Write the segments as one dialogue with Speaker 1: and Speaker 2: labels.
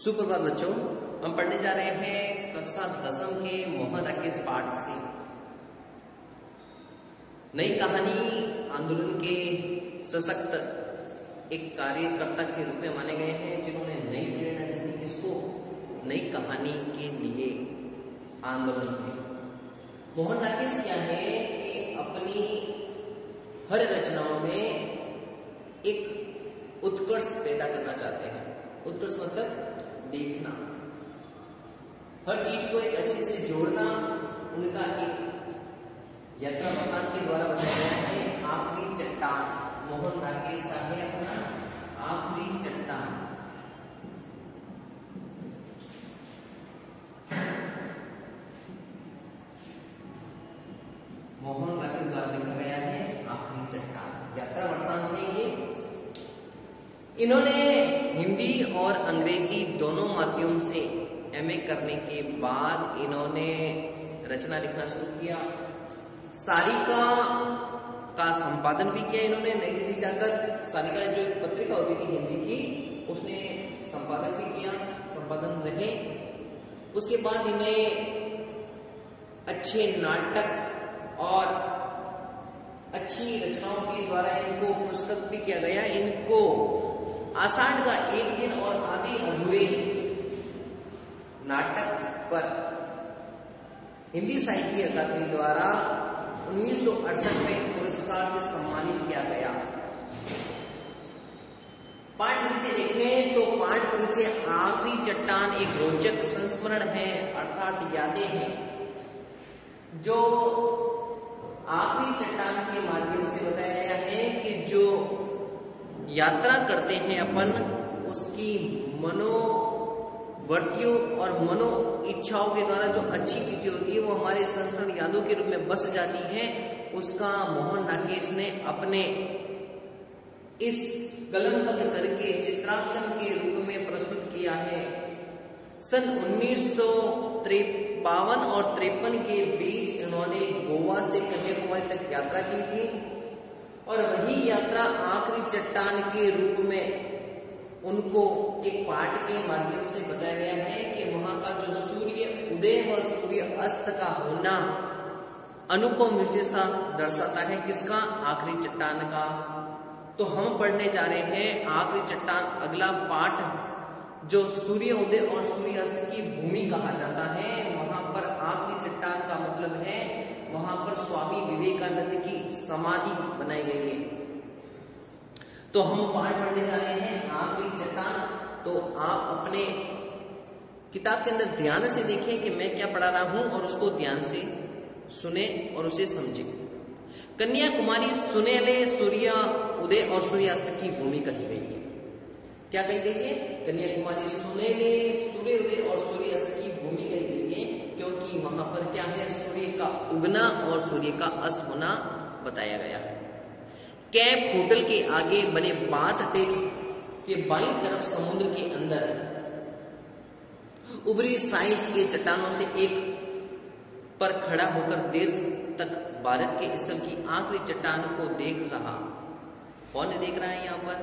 Speaker 1: सुप्रभात बच्चों, हम पढ़ने जा रहे हैं कक्षा 10वीं के मोहन राकेश पाठ से। नई कहानी आंदोलन के सशक्त एक कार्यकर्ता के रूप में माने गए हैं, जिन्होंने नई प्रेरणा दी थी किसको? नई कहानी के लिए आंदोलन में। मोहन राकेश क्या है कि अपनी हर रचनाओं में एक उत्कर्ष पैदा करना चाहते हैं। उत्कर्ष मतलब देखना, हर चीज को एक अच्छे से जोड़ना उनका एक यात्रा वृत्तांत के द्वारा बताया गया है। आखिरी चट्टान मोहन राकेश का है अपना आखिरी चट्टान। मोहन राकेश द्वारा लिखा गया है आखिरी चट्टान, यात्रा वृत्तांत है ये। इन्होंने हिंदी और अंग्रेजी दोनों माध्यम से एमए करने के बाद इन्होंने रचना लिखना शुरू किया। सारिका का संपादन भी किया इन्होंने नई दिल्ली जाकर। सारिका जो एक पत्रिका होती थी हिंदी की, उसने संपादन भी किया, संपादन रहे। उसके बाद इन्हें अच्छे नाटक और अच्छी रचनाओं के द्वारा इनको पुरस्कृत भी किया गया। इनको आषाढ़ का एक दिन और आधे अधूरे नाटक पर हिंदी साहित्य अकादमी द्वारा 1968 में पुरस्कार से सम्मानित किया गया। पाठ परिचय देखें तो पाठ परिचय आखिरी चट्टान एक रोचक संस्मरण है, अर्थात यादें हैं जो आखिरी चट्टान के माध्यम से बताया गया है कि जो यात्रा करते हैं अपन, उसकी मनोवर्तियों और मनो इच्छाओं के द्वारा जो अच्छी चीजें होती है वो हमारे संस्मरण यादों के रूप में बस जाती हैं। उसका मोहन राकेश ने अपने इस कलमबद्ध करके चित्रांकन के रूप में प्रस्तुत किया है। सन 1953 और 53 के बीच इन्होंने गोवा से कन्याकुमारी तक यात्रा की थी और वही यात्रा आखिरी चट्टान के रूप में उनको एक पाठ के माध्यम से बताया गया है कि वहां का जो सूर्य उदय व सूर्य अस्त का होना अनुपम विशेषता दर्शाता है। किसका? आखिरी चट्टान का। तो हम पढ़ने जा रहे हैं आखिरी चट्टान, अगला पाठ जो सूर्य उदय और सूर्य अस्त की भूमि कहा जाता है। वहां पर आखिरी चट्टान का मतलब है वहां पर स्वामी विवेकानंद की समाधि बनाई गई है। तो हम पाठ पढ़ने जा रहे हैं आखिरी चट्टान। तो आप अपने किताब के अंदर ध्यान से देखें कि मैं क्या पढ़ा रहा हूं और उसको ध्यान से सुने और उसे समझें। कन्याकुमारी सुनहले सूर्य उदय और सूर्यास्त की भूमि कही गई है। क्या कही गई है? कन्याकुमारी सुनहले सूर्य उदय और सूर्यास्त की भूमि कही गई है, क्योंकि वहां पर क्या है? सूर्य का उगना और सूर्य का अस्त होना बताया गया है। कैंप होटल के आगे बने बाथ टेक के बाईं तरफ समुद्र के अंदर उभरी साइज के चट्टानों से एक पर खड़ा होकर देर तक भारत के स्थल की आखिरी चट्टान को देख रहा। कौन देख रहा है? यहाँ पर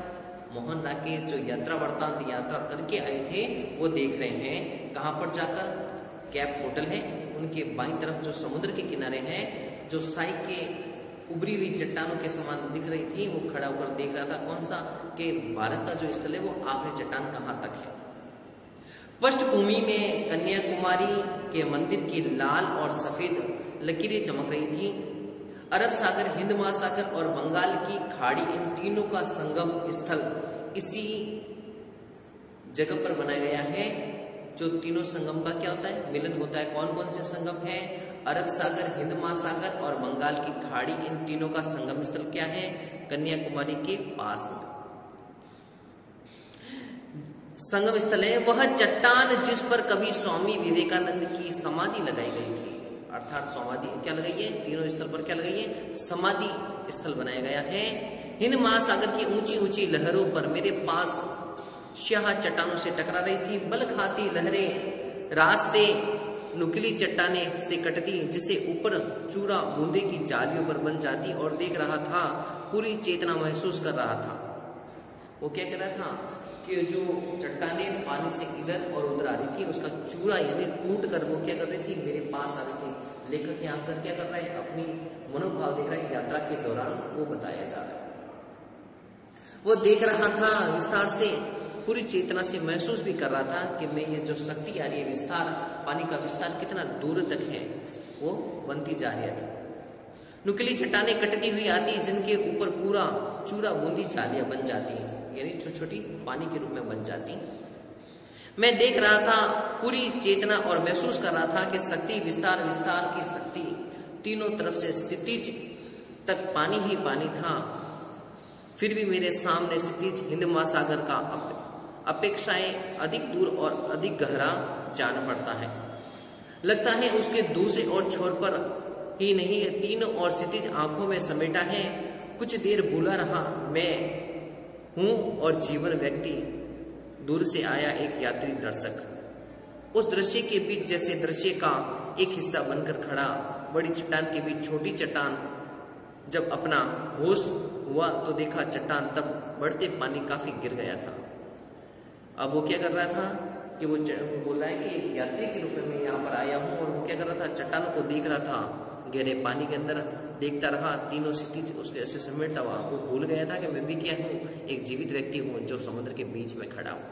Speaker 1: मोहन राकेश जो यात्रा वृत्तांत यात्रा करके आए थे वो देख रहे हैं। कहां पर जाकर? कैंप होटल है, उनके बाईं तरफ जो समुद्र के किनारे हैं, जो साई के उभरी हुई चट्टानों के समान दिख रही थी, वो खड़ा होकर देख रहा था। कौन सा? कि भारत का जो स्थल है वो आखिरी चट्टान कहां तक है। पृष्ठभूमि में कन्याकुमारी के मंदिर की लाल और सफेद लकीरें चमक रही थी। अरब सागर, हिंद महासागर और बंगाल की खाड़ी, इन तीनों का संगम स्थल इसी जगह पर बनाया गया है। जो तीनों संगम का क्या होता है? मिलन होता है। कौन कौन से संगम है? अरब सागर, हिंद महासागर और बंगाल की खाड़ी, इन तीनों का संगम स्थल क्या है? कन्याकुमारी के पास में संगम स्थल है। वह चट्टान जिस पर कभी स्वामी विवेकानंद की समाधि लगाई गई थी, अर्थात समाधि क्या लगाई है? तीनों स्थल पर क्या लगाई है? समाधि स्थल बनाया गया है। हिंद महासागर की ऊंची ऊंची लहरों पर मेरे पास स्याह चट्टानों से टकरा रही थी। बल खाती लहरें रास्ते नुकीली चट्टाने से कटती, जिसे ऊपर चूरा बूंदे की जालियों पर बन जाती, और देख रहा था, पूरी चेतना महसूस कर रहा था। वो क्या कह रहा था कि जो चट्टानें पानी से इधर और उधर आ रही थी, उसका चूरा यानी टूट कर वो क्या कर रही थी, मेरे पास आ रही थी। लेखक यहाँ कर क्या कर रहा है, अपनी मनोभाव देख रहा है, यात्रा के दौरान वो बताया जा रहा है। वो देख रहा था विस्तार से, पूरी चेतना से महसूस भी कर रहा था कि मैं ये जो शक्ति आ रही है, विस्तार, पानी का विस्तार कितना दूर तक है, वो बनती जा रही थी। नुकीली चट्टानें कटती हुई आती, जिनके ऊपर पूरा चूरा बूंदी जालियां बन जाती, यानी छोटी छोटी पानी के रूप में बन जाती। मैं देख रहा था पूरी चेतना और महसूस कर रहा था कि शक्ति, विस्तार, विस्तार की शक्ति, तीनों तरफ से क्षितिज तक पानी ही पानी था। फिर भी मेरे सामने क्षितिज हिंद महासागर का अपेक्षाएं अधिक दूर और अधिक गहरा जान पड़ता है। लगता है उसके दूसरे और छोर पर ही नहीं, तीनों और क्षितिज आंखों में समेटा है। कुछ देर भूला रहा मैं हूं और जीवन व्यक्ति, दूर से आया एक यात्री दर्शक। उस दृश्य के बीच जैसे दृश्य का एक हिस्सा बनकर खड़ा, बड़ी चट्टान के बीच छोटी चट्टान। जब अपना होश हुआ तो देखा चट्टान तब बढ़ते पानी काफी गिर गया था। अब वो क्या कर रहा था कि वो बोल रहा है कि एक यात्री के रूप में मैं यहाँ पर आया हूँ, और वो क्या कर रहा था, चट्टानों को देख रहा था, गहरे पानी के अंदर देखता रहा, तीनों क्षितिज उसके ऐसे समेटता हुआ। वो भूल गया था कि मैं भी क्या हूँ, एक जीवित व्यक्ति हूँ जो समुद्र के बीच में खड़ा हूँ।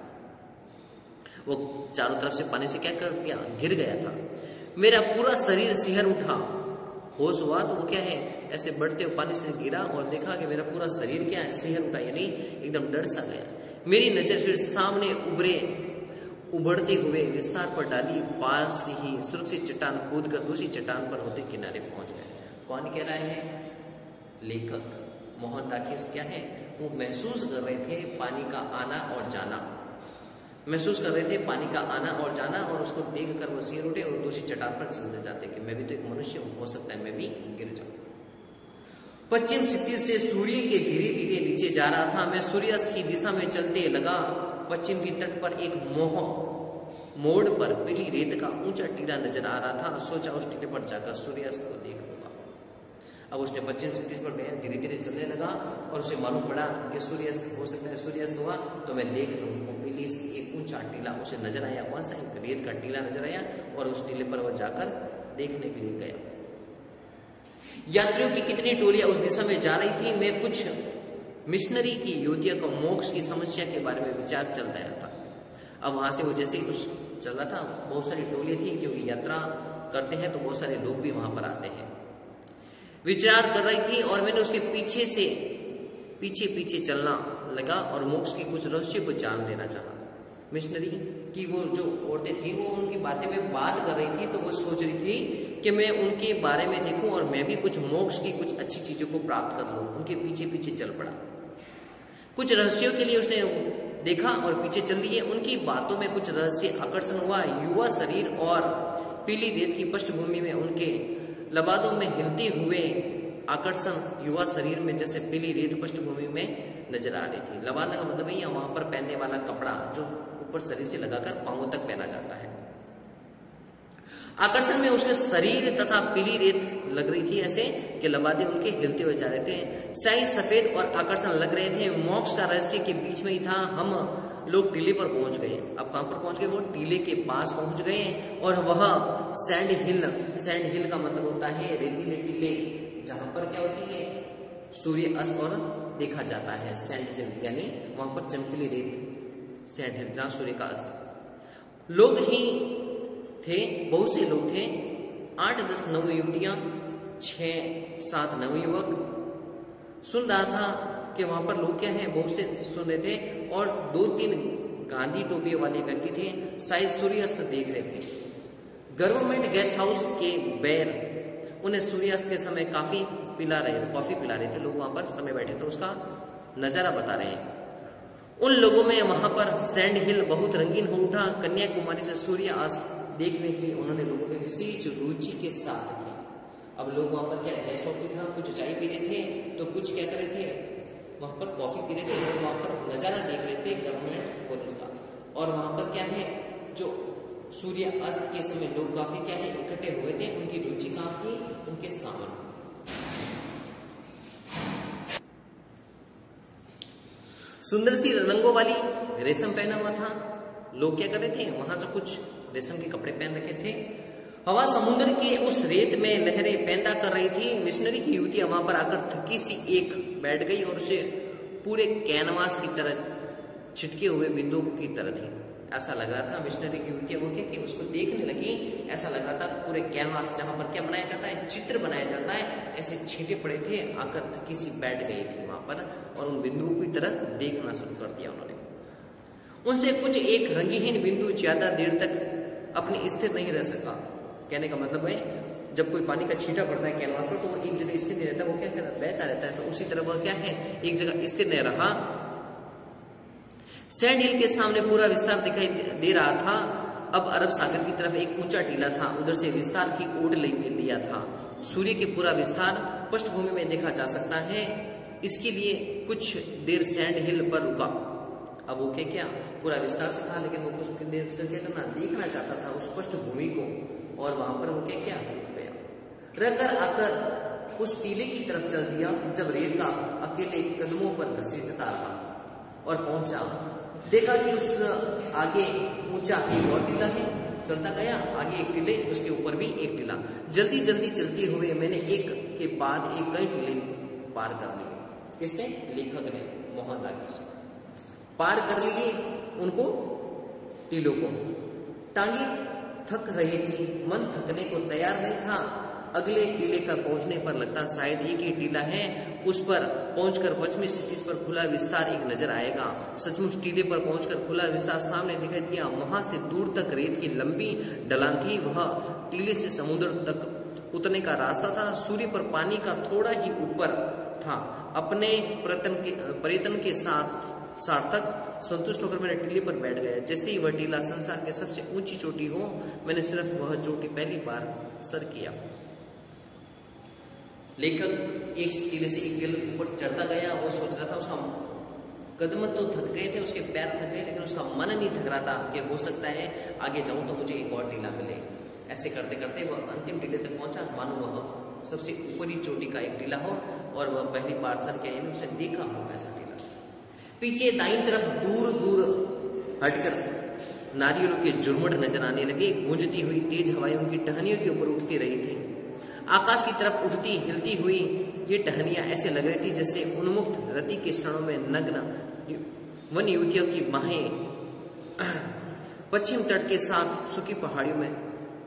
Speaker 1: वो चारों तरफ से पानी से क्या कर दिया, गिर गया था। मेरा पूरा शरीर सिहर उठा, होश हुआ तो वो क्या है, ऐसे बढ़ते हुए पानी से गिरा और देखा कि मेरा पूरा शरीर क्या है, सिहर उठा, यानी एकदम डर सा गया। मेरी नजर फिर सामने उभरते हुए विस्तार पर डाली, पास ही सुरक्षित चट्टान कूद कर दूसरी चट्टान पर होते किनारे पहुंच गए। कौन कह रहा है, लेखक मोहन राकेश क्या है, वो महसूस कर रहे थे पानी का आना और जाना, महसूस कर रहे थे पानी का आना और जाना, और उसको देखकर वो सिर उठे और दूसरी चट्टान पर चलते जाते कि मैं भी तो एक मनुष्य हूं, हो सकता है मैं भी गिर जाऊं। पश्चिम क्षितिज से सूर्य के धीरे धीरे नीचे जा रहा था। मैं सूर्यास्त की दिशा में चलते लगा। पश्चिम की तट पर एक मोड़ पर पीली रेत का ऊंचा टीला नजर आ रहा था। सोचा उस टीले पर जाकर सूर्यास्त को देख लूंगा। अब उसने पश्चिम क्षितिज पर धीरे धीरे चलने लगा और उसे मालूम पड़ा कि सूर्यास्त हो सकता है, सूर्यास्त हुआ तो मैं देख लूँ। पीली एक ऊंचा टीला उसे नजर आया, कौन सा, एक रेत का टीला नजर आया, और उस टीले पर वह जाकर देखने के लिए गया। यात्रियों की कितनी टोलियां उस दिशा में जा रही थी। मैं कुछ मिशनरी की युवतियों को मोक्ष की समस्या के बारे में विचार चल रहा था। अब वहां से वो जैसे ही कुछ चल रहा था, बहुत सारी टोलियां थी, क्योंकि यात्रा करते हैं तो बहुत सारे लोग भी वहां पर आते हैं। विचार कर रही थी और मैंने उसके पीछे पीछे चलना लगा और मोक्ष की कुछ रहस्य को जान लेना चाहा। मिशनरी की वो जो औरतें थी वो उनकी बातें में बात कर रही थी, तो वो सोच रही थी कि मैं उनके बारे में देखूं और मैं भी कुछ मोक्ष की कुछ अच्छी चीजों को प्राप्त कर लूं। उनके पीछे पीछे चल पड़ा। कुछ रहस्यों के लिए उसने देखा और पीछे चल दिए। उनकी बातों में कुछ रहस्य आकर्षण हुआ। युवा शरीर और पीली रेत की पृष्ठभूमि में उनके लबादों में हिलते हुए आकर्षण युवा शरीर में जैसे पीली रेत पृष्ठभूमि में नजर आ रही थी। लबादा का मतलब है वहां पर पहनने वाला कपड़ा जो ऊपर शरीर से लगाकर पांवों तक पहना जाता है। आकर्षण में उसके शरीर तथा पीली रेत लग रही थी, ऐसे कि लबादे उनके हिलते हुए जा रहे थे। शाही सफेद और आकर्षण लग रहे थे। मोक्ष का रहस्य के बीच में ही था। हम लोग टीले पर पहुंच गए। अब कहां पर पहुंच गए, वो टीले के पास पहुंच गए और वह सैंड हिल का मतलब होता है रेतीले टीले, जहां पर क्या होती है, सूर्य अस्त और देखा जाता है। सैंड हिल यानी वहां पर चमकीली रेत, सैंड हिल जहां सूर्य का अस्त। लोग ही थे, बहुत से लोग थे, 8-10 नवयुवतियां, 6-7 नवयुवक। सुन रहा था कि वहां पर लोग क्या है, बहुत से सुन रहे थे, और 2-3 गांधी टोपी वाले व्यक्ति थे, शायद सूर्यास्त देख रहे थे। गवर्नमेंट गेस्ट हाउस के बैर उन्हें सूर्यास्त के समय कॉफी पिला रहे थे। लोग वहां पर समय बैठे तो उसका नजारा बता रहे हैं। उन लोगों में वहां पर सैंड हिल बहुत रंगीन हो उठा। कन्याकुमारी से सूर्यास्त देखने के लिए उन्होंने लोगों के विशेष रुचि के साथ थे। अब लोग वहां पर क्या गेस्ट हाउस था, कुछ चाय पी रहे थे तो कुछ क्या कर रहे थे, वहां पर कॉफी पी रहे थे और वहां पर नजारा देख रहे थे गवर्नमेंट कॉलेज का। और वहां पर क्या है, जो सूर्य अस्त के समय लोग काफी क्या है इकट्ठे हुए थे। उनकी रुचि कहाँ थी, उनके सामान। सुंदर सी रंगों वाली रेशम पहना हुआ था। लोग क्या कर रहे थे, वहां से कुछ रेशम के कपड़े पहन रखे थे। हवा समुद्र के उस रेत में लहरें पैदा कर रही थी। मिशनरी की युवती वहां पर आकर थकी सी एक बैठ गई और उसे पूरे कैनवास की तरह छिटके हुए बिंदु की तरह थी। ऐसा लग रहा था मिशनरी की युवती वो क्या कि उसको देखने लगी, ऐसा लग रहा था पूरे कैनवास जहां पर क्या बनाया जाता है, चित्र बनाया जाता है, ऐसे छींटे पड़े थे, आकर थकी सी बैठ गई थी वहां पर और उन बिंदुओं की तरह देखना शुरू कर दिया उन्होंने। उनसे कुछ एक रंगहीन बिंदु ज्यादा देर तक अपनी स्थिर नहीं रह सका। कहने का मतलब है जब कोई पानी का छींटा पड़ता है कैनवास पर तो वो एक जगह स्थिर नहीं रहता, वो क्या करता है, बहता रहता है। तो उसी तरह वह क्या है, एक जगह स्थिर नहीं रहा। सैंड हिल के सामने पूरा विस्तार दिखाई दे रहा था। अब अरब सागर की तरफ एक ऊंचा टीला था, उधर से विस्तार की ओट लिया था। सूर्य के पूरा विस्तार पृष्ठभूमि में देखा जा सकता है। इसके लिए कुछ देर सैंड हिल पर रुका। अब वो क्या पूरा विस्तार से था, लेकिन वो कुछ देर क्या करना, देखना चाहता था उस पृष्ठभूमि को, और वहां पर वो क्या रुक गया। रखकर आकर उस टीले की तरफ चल दिया। जब रेत का अकेले कदमों पर घसीटता रहा और पहुंचा, देखा कि उस आगे ऊंचा एक और टीला है। चलता गया, आगे एक टीले, उसके ऊपर भी एक टीला। जल्दी जल्दी चलते हुए मैंने एक के बाद एक कई टीले पार कर लिए। किसने? लेखक ने, मोहन राकेश पार कर लिए उनको, टीलों को। टांगी थक रही थी, मन थकने को तैयार नहीं था। अगले टीले का पहुंचने पर लगता शायद एक ही टीला है, उस पर पहुंचकर पश्चिमी क्षितिज पर खुला विस्तार एक नजर आएगा। सचमुच टीले पर पहुंचकर खुला विस्तार सामने दिखाई दिया। वहां से दूर तक रेत की लंबी ढलान थी। वह टीले से समुद्र तक उतरने का रास्ता था। सूर्य पर पानी का थोड़ा ही ऊपर था। अपने प्रयत्न के साथ सार्थक संतुष्ट होकर मैंने टीले पर बैठ गया। जैसे ही वह टीला संसार के सबसे ऊंची चोटी हो, मैंने सिर्फ वह चोटी पहली बार सर किया। लेखक एक टीले से एक टीले ऊपर चढ़ता गया। वो सोच रहा था, उसका कदम तो थक गए थे, उसके पैर थक गए, लेकिन उसका मन नहीं थक रहा था कि हो सकता है आगे जाऊं तो मुझे एक और टीला मिले। ऐसे करते करते वह अंतिम टीले तक पहुंचा, मानो वह सबसे ऊपरी चोटी का एक टीला हो और वह पहली बार सर किया, यानी उसने देखा हो ऐसा टीला। पीछे दाईं तरफ दूर दूर हटकर नारियलों के झुरमुट नजर आने लगे। गूंजती हुई तेज हवाएं उनकी टहनियों के ऊपर उठती रही थी। आकाश की तरफ उठती हिलती हुई ये टहनियां ऐसे लग रही थी जैसे उन्मुक्त रति के क्षणों में नग्न वन युवतियों की बाहें पश्चिम तट के साथ सूखी पहाड़ियों में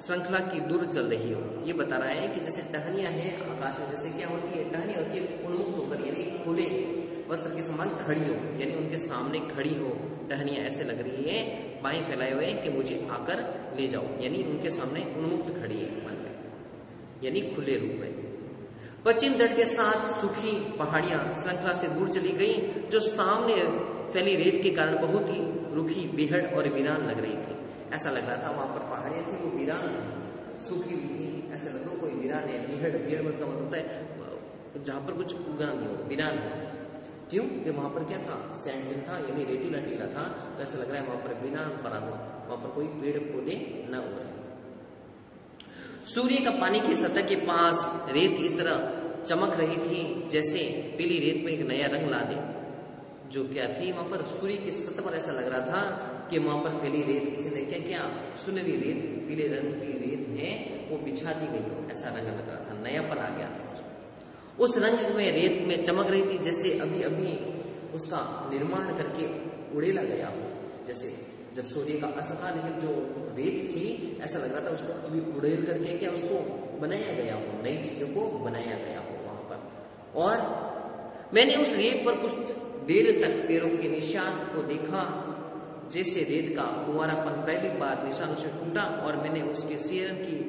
Speaker 1: श्रृंखला की दूर चल रही हो। ये बता रहा है कि जैसे टहनियां हैं आकाश में, जैसे क्या होती है, टहनियां होती है उन्मुक्त होकर, यानी खुले वस्त्र के समान खड़ी हो, यानी उनके सामने खड़ी हो। टहनियां ऐसे लग रही है, बाएं फैलाए हुए कि मुझे आकर ले जाओ, यानी उनके सामने उन्मुक्त खड़ी है मन में, यानी खुले रूप में। पश्चिम तट के साथ सूखी पहाड़ियां श्रृंखला से दूर चली गई, जो सामने फैली रेत के कारण बहुत ही रूखी, बेहद और वीरान लग रही थी। ऐसा लग रहा था वहां पर पहाड़ियां थी, वो वीरान थी, सूखी हुई थी। ऐसा लग रहा कोई वीरान है। बेहद मतलब का मतलब होता है जहां पर कुछ उगा नहीं हो, वीरान हो। क्यों? कि वहां पर क्या था, सैंड हिल था, यानी रेतीला टीला था। तो ऐसा लग रहा है वहां पर वीरान पड़ा हो, वहां पर कोई पेड़ पौधे न उगे। सूर्य का पानी की सतह के पास रेत इस तरह चमक रही थी जैसे पीली रेत में एक नया रंग ला दे। जो क्या थी वहां पर, सूर्य की सतह पर ऐसा लग रहा था कि वहां पर फैली रेत किसी ने क्या सुनहरी रेत, पीले रंग की रेत है, वो बिछा दी गई हो, ऐसा रंग लग रहा था, नयापन आ गया था। उस रंग में रेत में चमक रही थी जैसे अभी अभी उसका निर्माण करके उड़ेला गया हो। जैसे जब सूर्य का अस्त था, लेकिन जो रेत थी ऐसा लग रहा था उसको अभी उड़ेल करके क्या उसको बनाया गया हो, नई चीजों को बनाया गया हो वहां पर। और मैंने उस रेत पर कुछ देर तक पैरों के निशान को देखा, जैसे रेत का कुंवारापन पहली बार निशानों से टूटा और मैंने उसके सिर की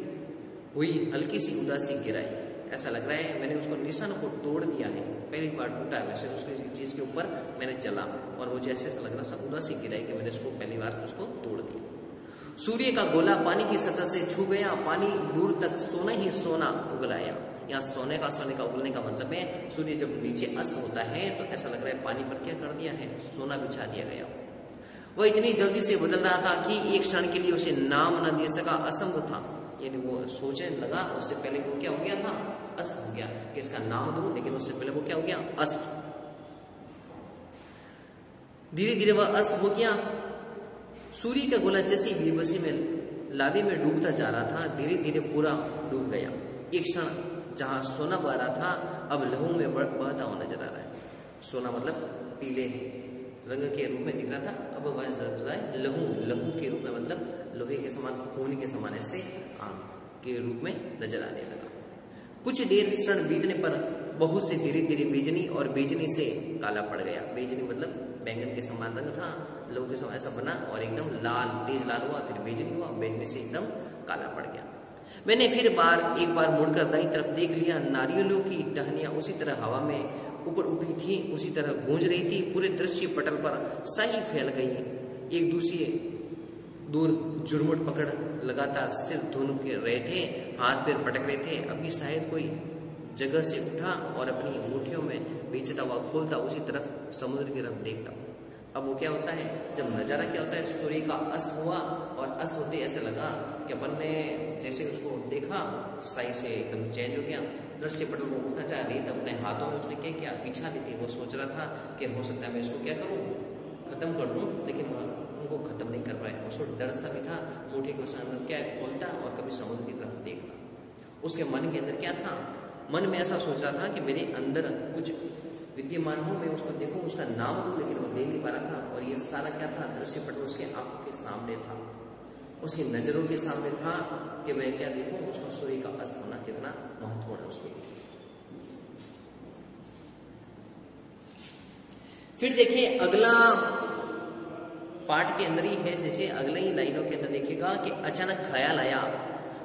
Speaker 1: हुई हल्की सी उदासी गिराई। ऐसा लग रहा है मैंने उसको निशानों को तोड़ दिया है, पहली बार टूटा है। वैसे उसकी चीज के ऊपर मैंने चला और मुझे ऐसा लग रहा सब उदासी गिराई कि मैंने उसको पहली बार उसको तोड़ दिया। सूर्य का गोला पानी की सतह से छू गया, पानी दूर तक सोना ही सोना उगलाया। यहाँ सोने का उगलने का मतलब है सूर्य जब नीचे अस्त होता है तो ऐसा लग रहा है पानी पर क्या कर दिया है, सोना बिछा दिया गया। वह इतनी जल्दी से बदल रहा था कि एक क्षण के लिए उसे नाम न दे सका, असंभव था। यानी वो सोचने लगा, उससे पहले वो क्या हो गया था, अस्त हो गया, कि इसका नाम दूं, लेकिन उससे पहले वो क्या हो गया, अस्त। धीरे धीरे वह अस्त हो गया। सूर्य का गोला जैसे बेबसी में लावे में डूबता जा रहा था, धीरे धीरे पूरा डूब गया। एक क्षण जहां सोना बह रहा था अब लहू में बहता हुआ नजर आ रहा है। सोना मतलब पीले रंग के रूप में दिख रहा था, अब वह नजर रहा है लहू, लहू के रूप में मतलब लोहे के समान, खून के समान ऐसे आग के रूप में नजर आने लगा। कुछ देर क्षण बीतने पर बहुत से धीरे धीरे बेजनी और बेजनी से काला पड़ गया। बेजनी मतलब बैंगन के समान रंग था, लोहे के समान ऐसा बना और एकदम लाल, तेज लाल हुआ, फिर बेजनी हुआ, बेजनी से एकदम काला पड़ गया। मैंने फिर एक बार मुड़कर दाईं तरफ देख लिया। नारियलों की टहनियां उसी तरह हवा में ऊपर उठी थी, उसी तरह गूंज रही थी। पूरे दृश्य पटल पर सही फैल गई। एक दूसरे दूर जुड़मुट पकड़ लगातार स्थिर धुन के रहे थे, हाथ पैर पटक रहे थे। अभी शायद कोई जगह से उठा और अपनी मुट्ठियों में बेचता हुआ खोलता उसी तरफ समुद्र की तरफ देखता। अब वो क्या होता है, जब नजारा क्या होता है, सूर्य का अस्त हुआ और अस्त होते ऐसे लगा कि अपन ने जैसे उसको देखा सही से एकदम चेंज हो गया। दृश्य पटल को उठना चाह रही, तब अपने हाथों में उसने क्या किया, बिछा ली थी। वो सोच रहा था कि हो सकता है मैं इसको क्या करूं, खत्म कर दूं, लेकिन उनको खत्म नहीं कर पाए। उसको डर सा भी था, मुट्ठी को अंदर क्या खोलता और कभी समुद्र की तरफ देखता। उसके मन के अंदर क्या था, मन में ऐसा सोच रहा था कि मेरे अंदर कुछ विद्यमान हो, मैं उसको देखूं, उसका नाम दूं, लेकिन वो दे नहीं पा रहा था। और ये सारा क्या था, दृश्य पटल उसके आंखों के सामने था, उसकी नजरों के सामने था कि मैं क्या देखूं, उसका सूर्य का अस्त होना कितना महत्वपूर्ण है उसके लिए। फिर देखिए अगला पार्ट के अंदर ही है, जैसे अगले ही लाइनों के अंदर देखिएगा कि अचानक ख्याल आया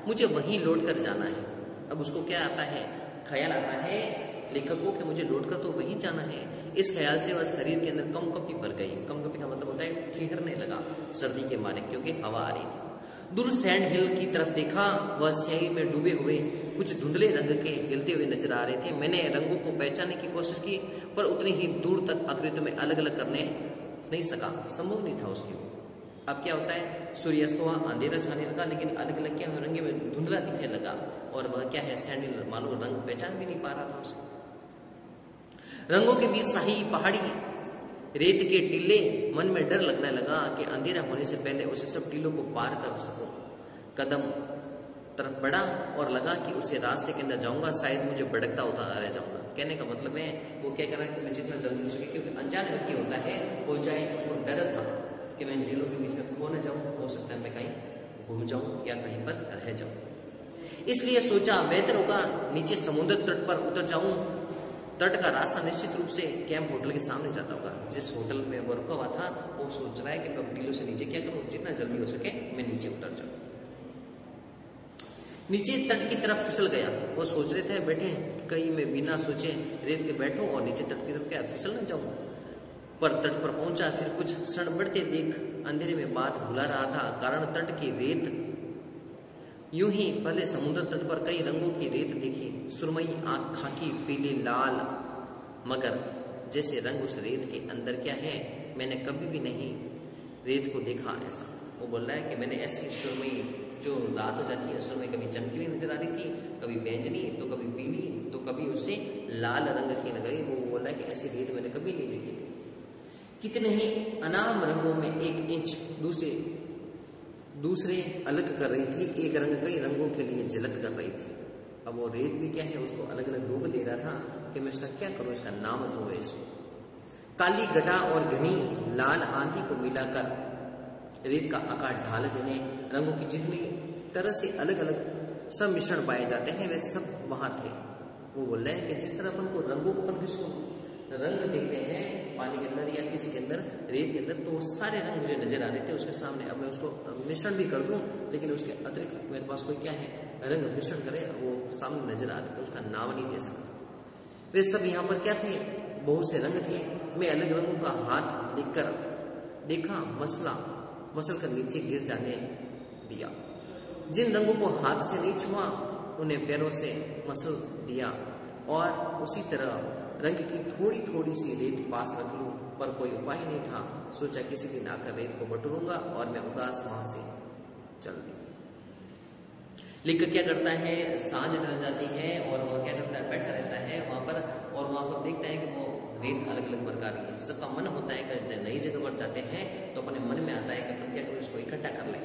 Speaker 1: मुझे वहीं लौट कर जाना है। अब उसको क्या आता है, ख्याल आता है लेखक को कि मुझे लौट कर तो वहीं जाना है। इस ख्याल से वह शरीर के अंदर कंपकपी भर गई। कंपकपी का मतलब होता है ठिठुरने लगा सर्दी के मारे, क्योंकि हवा आ रही थी। दूर सैंड हिल की तरफ देखा, वह स्याही में डूबे हुए कुछ धुंधले रंग के हिलते हुए नजर आ रहे थे। मैंने रंगों को पहचानने की कोशिश की, पर उतनी ही दूर तक आकृतियों में अलग अलग करने नहीं सका, संभव नहीं था उसके लिए। अब क्या होता है, सूर्यास्त हुआ, अंधेरा छाने लगा, लेकिन अलग अलग क्या रंगे में धुंधला दिखने लगा। और वह क्या है, सैंड हिल, मानो रंग पहचान भी नहीं पा रहा था उसको। रंगों के बीच शाही पहाड़ी रेत के टीले, मन में डर लगने लगा कि अंधेरा होने से पहले उसे सब टीलों को पार कर सकूं। कदम तरफ बढ़ा और लगा कि उसे रास्ते के अंदर जाऊंगा, शायद मुझे भटकता होता रह जाऊंगा। कहने का मतलब है वो क्या कर रहा है कि मैं जितना जल्दी हो सके, क्योंकि अनजान व्यक्ति होता है, हो जाए, उसको डर था कि मैं टीलों के बीच में खो न जाऊं, हो सकता है मैं कहीं घूम जाऊं या कहीं पर रह जाऊं। इसलिए सोचा बेहतर होगा नीचे समुद्र तट पर उतर जाऊं। तट का रास्ता निश्चित रूप से कैंप होटल के सामने जाता होगा। जिस होटल में वो रुका हुआ था वो सोच रहा है कि मैं टीलों से नीचे क्या करूं, जितना जल्दी हो सके मैं नीचे उतर जाऊं। नीचे तट की तरफ फिसल गया। वो सोच रहे थे बैठे कहीं मैं बिना सोचे रेत पे बैठूं और नीचे तट की तरफ क्या फिसल न जाऊं। पर तट पर पहुंचा, फिर कुछ क्षण बढ़ते देख अंधेरे में बात भुला रहा था, कारण तट की रेत यूं ही पहले समुद्र तट पर कई रंगों की रेत देखी, सुरमई, आंख, खाकी, पीली, लाल, मगर जैसे रंग उस रेत के अंदर क्या है, मैंने कभी भी नहीं रेत को देखा ऐसा। वो बोल रहा है कि मैंने ऐसी सुरमई जो रात हो जाती है, सुरमई कभी चमकी हुई नजर आ रही थी, कभी बैंगनी, तो कभी पीली, तो कभी उसे लाल रंग की नजर। वो बोल रहा है कि ऐसी रेत मैंने कभी नहीं देखी थी। कितने ही अनाम रंगों में एक इंच दूसरे अलग कर रही थी, एक रंग कई रंगों के लिए झलक कर रही थी। अब वो रेत भी क्या है, उसको अलग अलग रूप दे रहा था कि मैं इसका क्या करूं, इसका नाम दूं इसको। काली गड्ढा और घनी लाल आंधी को मिलाकर रेत का आकार ढाल देने, रंगों की जितनी तरह से अलग अलग सम्मिश्रण पाए जाते हैं वे सब वहां थे। वो बोल रहे हैं कि जिस तरह अपन को रंगों को अपन रंग देखते हैं पानी के अंदर या किसी के अंदर, रेत के अंदर, तो वो सारे रंग मुझे नजर आ रहे थे उसके सामने। अब मैं उसको मिश्रण भी कर दूं, लेकिन उसके अतिरिक्त मेरे पास कोई क्या है, रंग मिश्रण करे, वो सामने नजर आ रहे थे, उसका नाम नहीं दे सकता। वे सब यहाँ पर क्या थे, बहुत से रंग थे। मैं अलग रंगों का हाथ देखकर देखा, मसल कर नीचे गिर जाने दिया। जिन रंगों को हाथ से नहीं छुआ उन्हें पैरों से मसल दिया, और उसी तरह रंग की थोड़ी थोड़ी सी रेत पास रख लूं, पर कोई उपाय नहीं था। सोचा किसी दिन आकर रेत को बटोरूंगा, और मैं उदास वहां से चल दी। लेखक क्या करता है, सांझ ढल जाती है और वह क्या करता है, बैठा रहता है वहां पर, और वहां पर देखता है कि वो रेत अलग अलग प्रकार की है। सबका मन होता है कि नई जगह पर जाते हैं तो अपने मन में आता है कि अपन क्या करें, उसको इकट्ठा कर लें,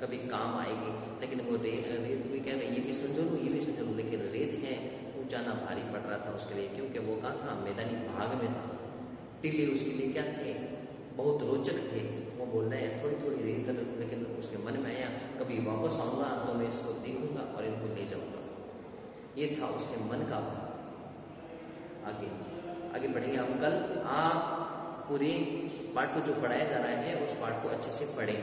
Speaker 1: कभी काम आएगी। लेकिन वो रेत भी कह रहे ये भी संजो लूँ, ये भी संजो लूँ, लेकिन रेत है जाना भारी पड़ रहा था उसके लिए, क्योंकि वो कहाँ था, मैदानी भाग में था। टिल्ले उसके लिए क्या थे, बहुत रोचक थे। वो बोल रहे हैं थोड़ी थोड़ी रेत, लेकिन उसके मन में आया कभी वापस आऊँगा तो मैं इसको देखूंगा और इनको ले जाऊंगा। ये था उसके मन का भाव। आगे बढ़ेंगे हम कल। आप पूरे पाठ को जो पढ़ाया जा रहा है उस पाठ को अच्छे से पढ़ें।